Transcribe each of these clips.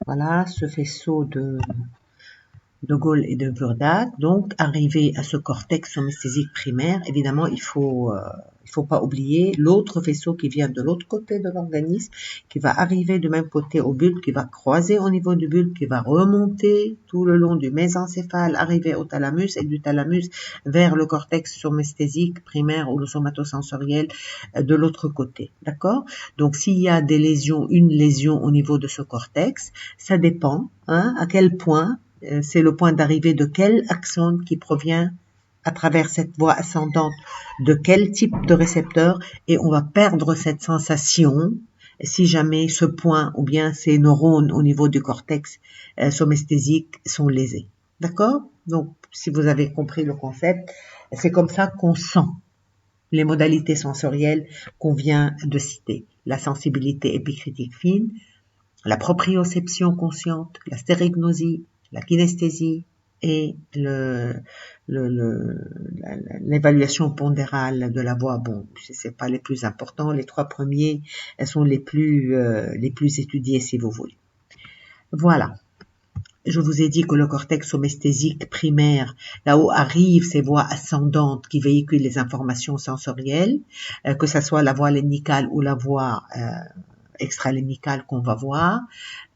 Voilà, ce faisceau de Gaulle et de Burdat. Donc, arrivé à ce cortex somesthésique primaire, évidemment, il faut pas oublier l'autre faisceau qui vient de l'autre côté de l'organisme, qui va arriver du même côté au bulbe, qui va croiser au niveau du bulbe, qui va remonter tout le long du mésencéphale, arriver au thalamus et du thalamus vers le cortex somesthésique primaire ou le somatosensoriel de l'autre côté. D'accord? Donc, s'il y a des lésions, une lésion au niveau de ce cortex, ça dépend, à quel point c'est le point d'arrivée de quel axone qui provient à travers cette voie ascendante de quel type de récepteur, et on va perdre cette sensation si jamais ce point ou bien ces neurones au niveau du cortex somesthésique sont lésés. D'accord? Donc, si vous avez compris le concept, c'est comme ça qu'on sent les modalités sensorielles qu'on vient de citer. La sensibilité épicritique fine, la proprioception consciente, la stérignosie, la kinesthésie et l'évaluation pondérale de la voix. Bon, c'est pas les plus importants. Les trois premiers, elles sont les plus étudiés si vous voulez. Voilà. Je vous ai dit que le cortex somesthésique primaire, là où arrivent ces voies ascendantes qui véhiculent les informations sensorielles, que ce soit la voie lénicale ou la voie extralénicale qu'on va voir,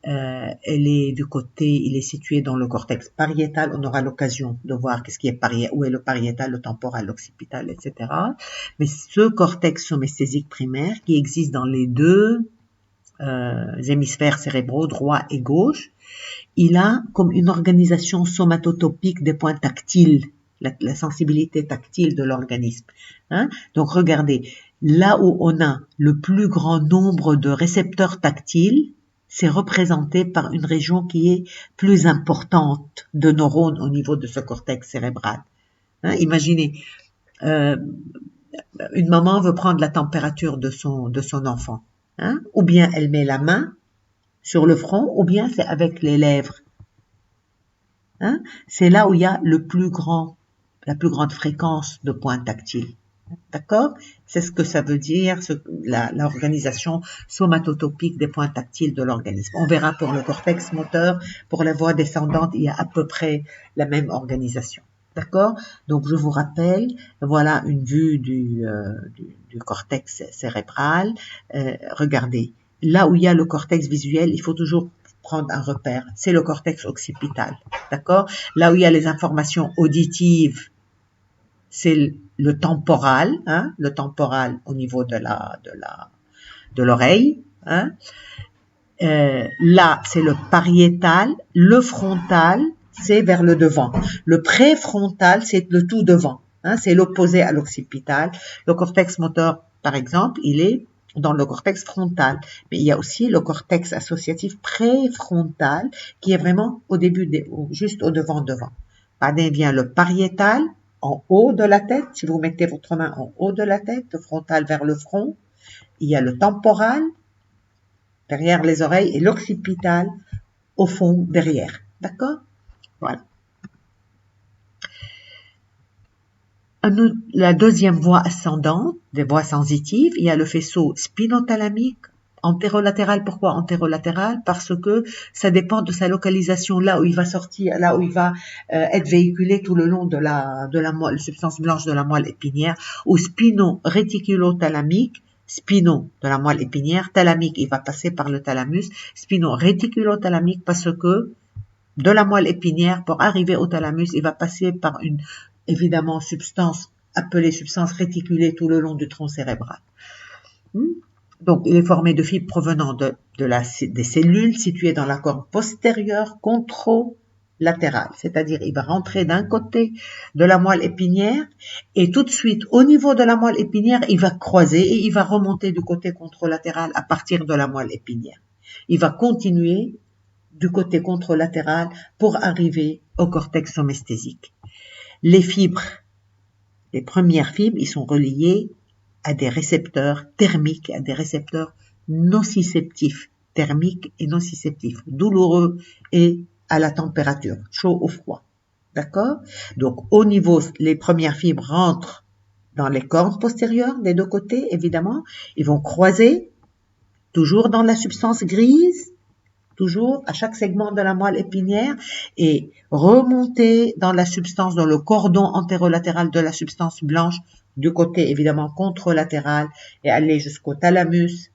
elle est du côté, il est situé dans le cortex pariétal. On aura l'occasion de voir qu'est-ce qui est où est le pariétal, le temporal, l'occipital, etc. Mais ce cortex somesthésique primaire qui existe dans les deux hémisphères cérébraux, droit et gauche, il a comme une organisation somatotopique des points tactiles, la sensibilité tactile de l'organisme. Donc regardez, là où on a le plus grand nombre de récepteurs tactiles, c'est représenté par une région qui est plus importante de neurones au niveau de ce cortex cérébral. Imaginez, une maman veut prendre la température de son enfant, ou bien elle met la main sur le front, ou bien c'est avec les lèvres. C'est là où il y a la plus grande fréquence de points tactiles. D'accord? C'est ce que ça veut dire, l'organisation somatotopique des points tactiles de l'organisme. On verra pour le cortex moteur, pour la voie descendante, il y a à peu près la même organisation. D'accord? Donc, je vous rappelle, voilà une vue du cortex cérébral. Regardez, là où il y a le cortex visuel, il faut toujours prendre un repère. C'est le cortex occipital. D'accord? Là où il y a les informations auditives, c'est le temporal, le temporal au niveau de l'oreille. Là, c'est le pariétal. Le frontal, c'est vers le devant. Le préfrontal, c'est le tout devant. C'est l'opposé à l'occipital. Le cortex moteur, par exemple, il est dans le cortex frontal. Mais il y a aussi le cortex associatif préfrontal qui est vraiment au début, juste au devant. Après vient le pariétal en haut de la tête. Si vous mettez votre main en haut de la tête, le frontal vers le front, il y a le temporal derrière les oreilles et l'occipital au fond derrière. D'accord? Voilà. La deuxième voie ascendante, des voies sensitives, il y a le faisceau spinothalamique, antérolatéral. Pourquoi antérolatéral? Parce que ça dépend de sa localisation, là où il va sortir, là où il va être véhiculé tout le long de la moelle, substance blanche de la moelle épinière, ou spino-réticulothalamique, spino de la moelle épinière, thalamique, il va passer par le thalamus, spino-réticulothalamique parce que de la moelle épinière, pour arriver au thalamus, il va passer par une, évidemment, substance appelée substance réticulée tout le long du tronc cérébral. Donc, il est formé de fibres provenant des cellules situées dans la corne postérieure contralatérale. C'est-à-dire, il va rentrer d'un côté de la moelle épinière et tout de suite, au niveau de la moelle épinière, il va croiser et il va remonter du côté contralatéral à partir de la moelle épinière. Il va continuer du côté contralatéral pour arriver au cortex somesthésique. Les fibres, les premières fibres, ils sont reliés à des récepteurs thermiques, à des récepteurs nociceptifs, thermiques et nociceptifs, douloureux et à la température, chaud ou froid. D'accord? Donc, au niveau, les premières fibres rentrent dans les cornes postérieures des deux côtés, évidemment. Ils vont croiser, toujours dans la substance grise, toujours à chaque segment de la moelle épinière et remonter dans la substance, dans le cordon antérolatéral de la substance blanche, du côté évidemment contralatéral et aller jusqu'au thalamus,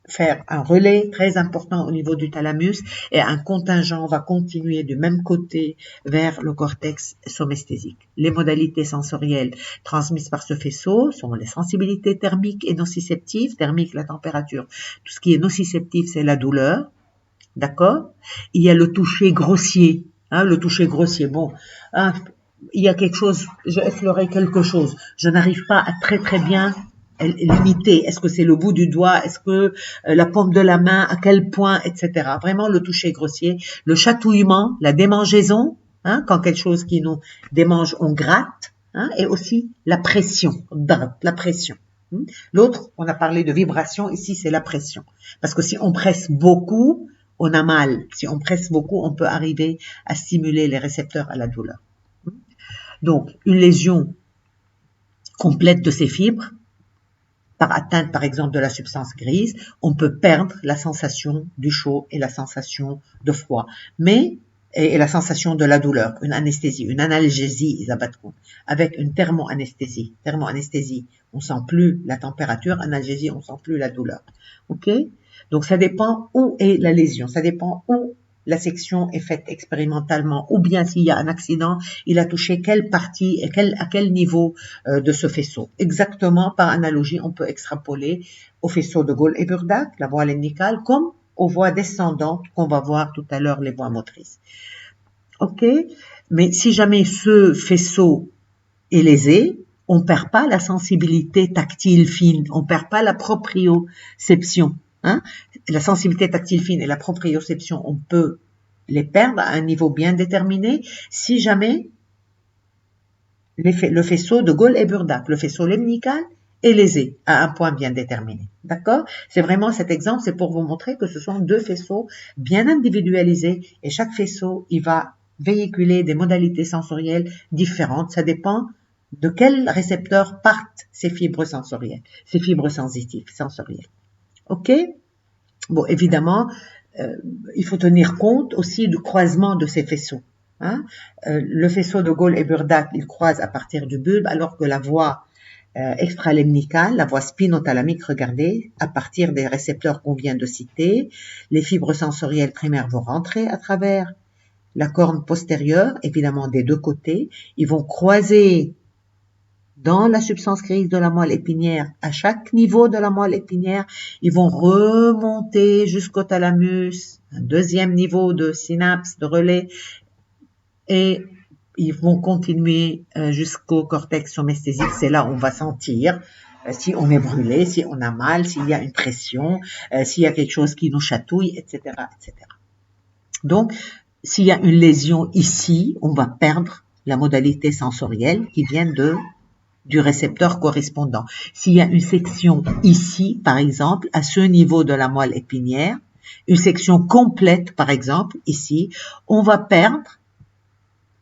faire un relais très important au niveau du thalamus et un contingent va continuer du même côté vers le cortex somesthésique. Les modalités sensorielles transmises par ce faisceau sont les sensibilités thermiques et nociceptives. Thermique, la température. Tout ce qui est nociceptif, c'est la douleur. D'accord? Il y a le toucher grossier. Le toucher grossier. Bon, il y a quelque chose, j'ai effleuré quelque chose. Je n'arrive pas à très bien limiter. Est-ce que c'est le bout du doigt? Est-ce que la paume de la main? À quel point? Etc. Vraiment le toucher grossier. Le chatouillement, la démangeaison, quand quelque chose qui nous démange, on gratte. Et aussi la pression. La pression. L'autre, on a parlé de vibration. Ici, c'est la pression. Parce que si on presse beaucoup, on a mal. Si on presse beaucoup, on peut arriver à stimuler les récepteurs à la douleur. Donc, une lésion complète de ces fibres, par atteinte par exemple de la substance grise, on peut perdre la sensation du chaud et la sensation de froid, et la sensation de la douleur, une anesthésie, une analgésie, avec une thermoanesthésie. Thermoanesthésie, on sent plus la température, analgésie, on sent plus la douleur. Ok? Donc ça dépend où est la lésion, ça dépend où la section est faite expérimentalement, ou bien s'il y a un accident, il a touché quelle partie et à quel niveau de ce faisceau. Exactement, par analogie, on peut extrapoler au faisceau de Gaulle-Eburdac, la voie lénicale, comme aux voies descendantes qu'on va voir tout à l'heure, les voies motrices. Ok? Mais si jamais ce faisceau est lésé, on perd pas la sensibilité tactile fine, on perd pas la proprioception. La sensibilité tactile fine et la proprioception, on peut les perdre à un niveau bien déterminé si jamais le faisceau de Gaulle-Eburdac, le faisceau lemnical, est lésé à un point bien déterminé. D'accord? C'est vraiment cet exemple, c'est pour vous montrer que ce sont deux faisceaux bien individualisés et chaque faisceau, il va véhiculer des modalités sensorielles différentes. Ça dépend de quel récepteur partent ces fibres sensorielles, ces fibres sensitives, sensorielles. Ok? Bon, évidemment, il faut tenir compte aussi du croisement de ces faisceaux. Le faisceau de Gaulle-Eburdac, il croise à partir du bulbe, alors que la voie extralemnicale, la voie spinothalamique, regardez, à partir des récepteurs qu'on vient de citer, les fibres sensorielles primaires vont rentrer à travers la corne postérieure, évidemment des deux côtés, ils vont croiser dans la substance grise de la moelle épinière, à chaque niveau de la moelle épinière, ils vont remonter jusqu'au thalamus, un deuxième niveau de synapse, de relais, et ils vont continuer jusqu'au cortex somesthésique. C'est là où on va sentir si on est brûlé, si on a mal, s'il y a une pression, s'il y a quelque chose qui nous chatouille, etc., etc. Donc, s'il y a une lésion ici, on va perdre la modalité sensorielle qui vient du récepteur correspondant. S'il y a une section ici, par exemple, à ce niveau de la moelle épinière, une section complète, par exemple, ici, on va perdre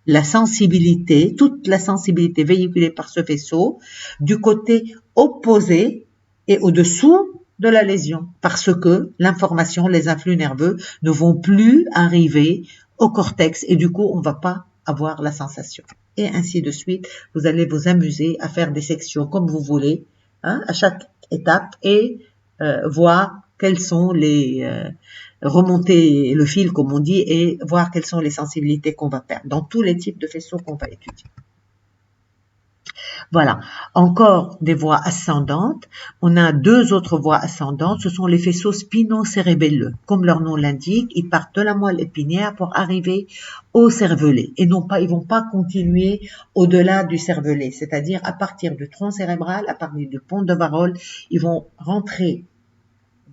la sensibilité, toute la sensibilité véhiculée par ce faisceau du côté opposé et au-dessous de la lésion, parce que l'information, les influx nerveux ne vont plus arriver au cortex et du coup, on ne va pas avoir la sensation. Et ainsi de suite, vous allez vous amuser à faire des sections comme vous voulez, à chaque étape et voir quelles sont les remonter le fil comme on dit et voir quelles sont les sensibilités qu'on va perdre dans tous les types de faisceaux qu'on va étudier. Voilà, encore des voies ascendantes. On a deux autres voies ascendantes, ce sont les faisceaux spinocérébelleux. Comme leur nom l'indique, ils partent de la moelle épinière pour arriver au cervelet. Et non pas, ils vont pas continuer au-delà du cervelet, c'est-à-dire à partir du tronc cérébral, à partir du pont de Varol, ils vont rentrer,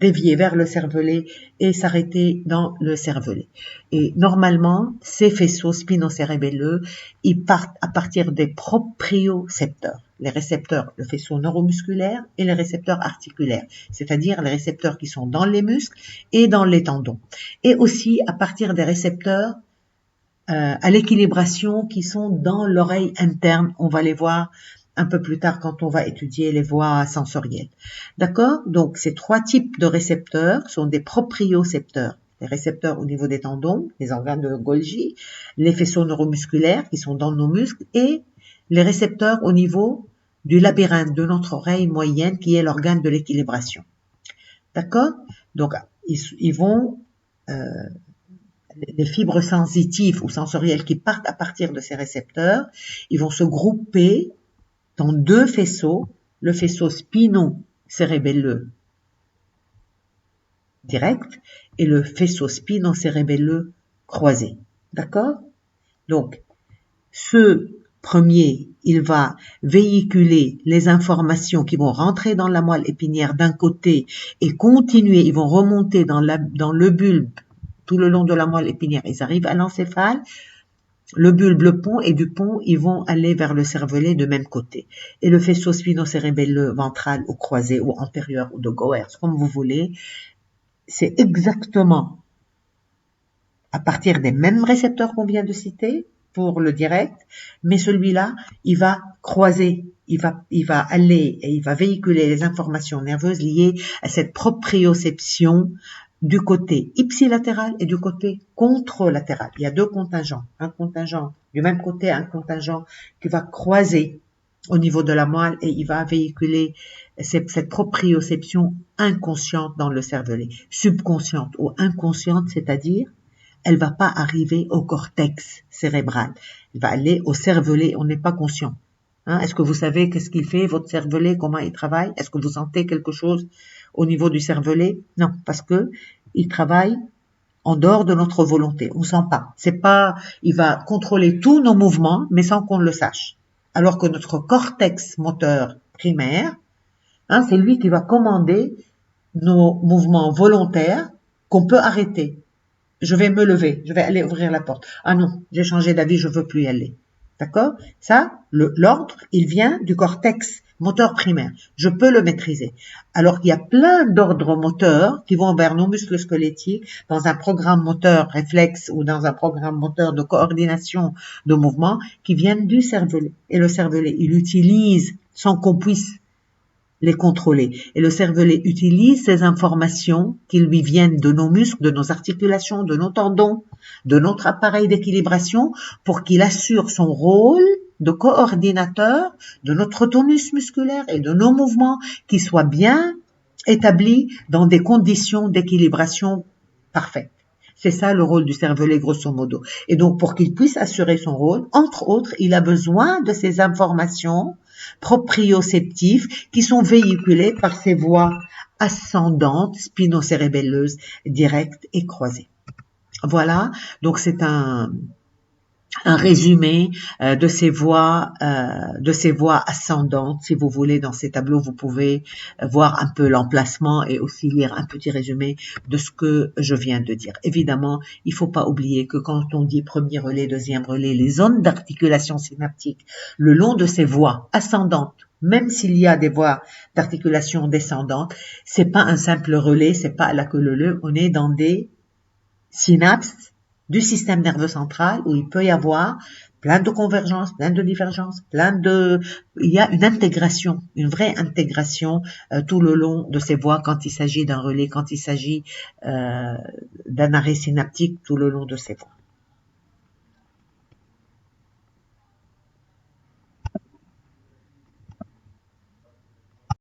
dévier vers le cervelet et s'arrêter dans le cervelet. Et normalement, ces faisceaux spinocérébelleux, ils partent à partir des propriocepteurs. Les récepteurs, le faisceau neuromusculaire et les récepteurs articulaires, c'est-à-dire les récepteurs qui sont dans les muscles et dans les tendons. Et aussi à partir des récepteurs à l'équilibration qui sont dans l'oreille interne. On va les voir un peu plus tard quand on va étudier les voies sensorielles. D'accord? Donc, ces trois types de récepteurs sont des propriocepteurs. les récepteurs au niveau des tendons, les organes de Golgi, les faisceaux neuromusculaires qui sont dans nos muscles et les récepteurs au niveau du labyrinthe de notre oreille moyenne qui est l'organe de l'équilibration. D'accord? Donc, ils vont, les fibres sensitives ou sensorielles qui partent à partir de ces récepteurs, ils vont se grouper dans deux faisceaux, le faisceau spino-cérébelleux direct et le faisceau spino-cérébelleux croisé. D'accord? Donc, ce premier, il va véhiculer les informations qui vont rentrer dans la moelle épinière d'un côté et continuer, ils vont remonter dans le bulbe tout le long de la moelle épinière. Ils arrivent à l'encéphale, le bulbe, le pont, et du pont, ils vont aller vers le cervelet de même côté. Et le faisceau spino-cérébelleux ventral ou croisé ou antérieur ou de Goertz, comme vous voulez, c'est exactement à partir des mêmes récepteurs qu'on vient de citer pour le direct, mais celui-là, il va croiser, il va aller et il va véhiculer les informations nerveuses liées à cette proprioception du côté ipsilatéral et du côté contralatéral. Il y a deux contingents, un contingent du même côté, un contingent qui va croiser au niveau de la moelle et il va véhiculer cette proprioception inconsciente dans le cervelet, subconsciente ou inconsciente, c'est-à-dire elle va pas arriver au cortex cérébral, elle va aller au cervelet, on n'est pas conscient. Hein? Est-ce que vous savez qu'est-ce qu'il fait, votre cervelet, comment il travaille? Est-ce que vous sentez quelque chose au niveau du cervelet? Non, parce que il travaille en dehors de notre volonté, on sent pas. C'est pas, il va contrôler tous nos mouvements, mais sans qu'on le sache. Alors que notre cortex moteur primaire, hein, c'est lui qui va commander nos mouvements volontaires qu'on peut arrêter. Je vais me lever, je vais aller ouvrir la porte. Ah non, j'ai changé d'avis, je veux plus y aller. D'accord? Ça, l'ordre, il vient du cortex moteur primaire. Je peux le maîtriser. Alors qu'il y a plein d'ordres moteurs qui vont vers nos muscles squelettiques dans un programme moteur réflexe ou dans un programme moteur de coordination de mouvement qui viennent du cervelet. Et le cervelet, il utilise sans qu'on puisse les contrôler. Et le cervelet utilise ces informations qui lui viennent de nos muscles, de nos articulations, de nos tendons, de notre appareil d'équilibration pour qu'il assure son rôle de coordinateur de notre tonus musculaire et de nos mouvements qui soient bien établis dans des conditions d'équilibration parfaites. C'est ça le rôle du cervelet grosso modo. Et donc pour qu'il puisse assurer son rôle, entre autres, il a besoin de ces informations proprioceptives qui sont véhiculées par ces voies ascendantes, spinocérébelleuses, directes et croisées. Voilà, donc c'est un résumé de ces voies ascendantes. Si vous voulez, dans ces tableaux, vous pouvez voir un peu l'emplacement et aussi lire un petit résumé de ce que je viens de dire. Évidemment, il faut pas oublier que quand on dit premier relais, deuxième relais, les zones d'articulation synaptique le long de ces voies ascendantes, même s'il y a des voies d'articulation descendantes, c'est pas un simple relais, c'est pas à la queue leu-leu, on est dans des synapses du système nerveux central où il peut y avoir plein de convergences, plein de divergences, il y a une intégration, une vraie intégration tout le long de ces voies quand il s'agit d'un relais, quand il s'agit d'un arrêt synaptique tout le long de ces voies.